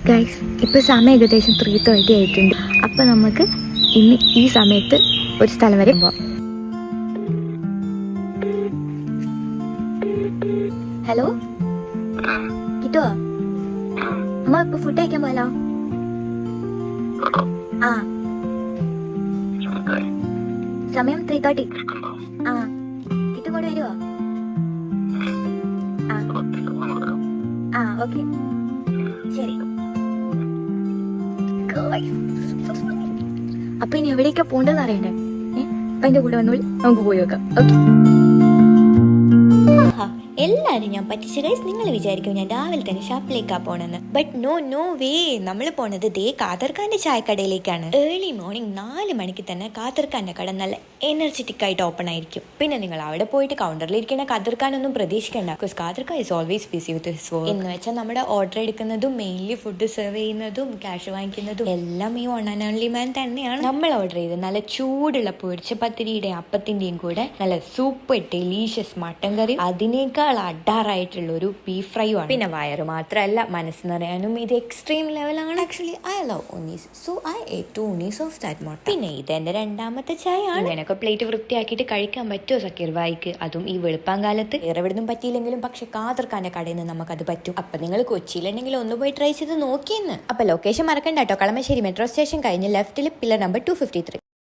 Guys ഇപ്പോൾ സമയം ഏകദേശം 3:30 ആയിട്ടുണ്ട്. അപ്പോൾ നമുക്ക് ഇന്ന് ഈ സമയത്ത് ഒരു സ്ഥലം വരെ പോവാം. ഹലോ, കിട്ടുവോ? അമ്മ ഇപ്പൊ ഫുഡ് കഴിക്കാൻ പോയാലോ? ആ, സമയം 3:30. ആ, കിട്ടു കൂടെ വരുവോ? ആ ഓക്കെ, ശരി. അപ്പൊ ഇനി എവിടേക്കാ പോണ്ടെന്ന് അറിയണ്ടേ? അപ്പൊ എന്റെ കൂടെ വന്നോളി, നമുക്ക് പോയി നോക്കാം. ഓക്കെ. എല്ലാവരും ഞാൻ പറ്റിച്ച ഗൈസ്. നിങ്ങൾ വിചാരിക്കും ഞാൻ രാവിലെ തന്നെ ഷാപ്പിലേക്കാ പോണെന്ന്. But no way. നമ്മൾ പോണത് ദേ കാതർഖാന്റെ ചായക്കടയിലേക്കാണ്. ഏർലി മോർണിംഗ് 4 മണിക്ക് തന്നെ കാതർഖാന്റെ കട നല്ല എനർജറ്റിക് ആയിട്ട് ഓപ്പൺ ആയിരിക്കും. പിന്നെ നിങ്ങൾ അവിടെ പോയിട്ട് കൗണ്ടറിൽ ഇരിക്കണ കാതർഖാനൊന്നും പ്രതീക്ഷിക്കേണ്ട. Because Katharkhan is always busy with his work. എന്ന് വെച്ചാൽ നമ്മുടെ ഓർഡർ എടുക്കുന്നതും മെയിൻലി ഫുഡ് സെർവ് ചെയ്യുന്നതും ക്യാഷ് വാങ്ങിക്കുന്നതും എല്ലാം ഈ വൺ ആൻഡ് ഓൺലി മാൻ തന്നെയാണ്. നമ്മൾ ഓർഡർ ചെയ്ത് നല്ല ചൂടുള്ള പൊരിച്ച പത്തിരിയുടെയും അപ്പത്തിന്റെയും കൂടെ നല്ല സൂപ്പർ ഡെലീഷ്യസ് മട്ടൻ കറി, അതിനേക്കാൾ അഡാറായിട്ടുള്ള ഒരു ബീഫ് ഫ്രൈയും ആണ്. പിന്നെ വയറ് മാത്രമല്ല, മനസ്സ് നിറയാനും ഇത് എക്സ്ട്രീം ലെവലാണ്. Actually I love Unnis, so I ate 2 ഉണ്ണീസ് of that mutton. പിന്നെ ഇതെന്റെ രണ്ടാമത്തെ ചായ ആണ്. ഇതിനൊക്കെ പ്ലേറ്റ് വൃത്തിയാക്കിയിട്ട് കഴിക്കാൻ പറ്റുമോ സക്കീർ ഭായിക്ക്? അതും ഈ വെളുപ്പാങ്കാലത്ത്. വേറെ എവിടുന്നും പറ്റിയില്ലെങ്കിലും പക്ഷെ കാതർഖാന്റെ കടയിൽ നിന്ന് നമുക്കത് പറ്റും. അപ്പൊ നിങ്ങൾ കൊച്ചിയിലുണ്ടെങ്കിൽ ഒന്ന് പോയി ട്രൈ ചെയ്ത് നോക്കിയെന്ന്. അപ്പൊ ലൊക്കേഷൻ മറക്കണ്ട കേട്ടോ. കളമശ്ശേരി മെട്രോ സ്റ്റേഷൻ കഴിഞ്ഞ് ലെഫ്റ്റിൽ പില്ലർ നമ്പർ 253.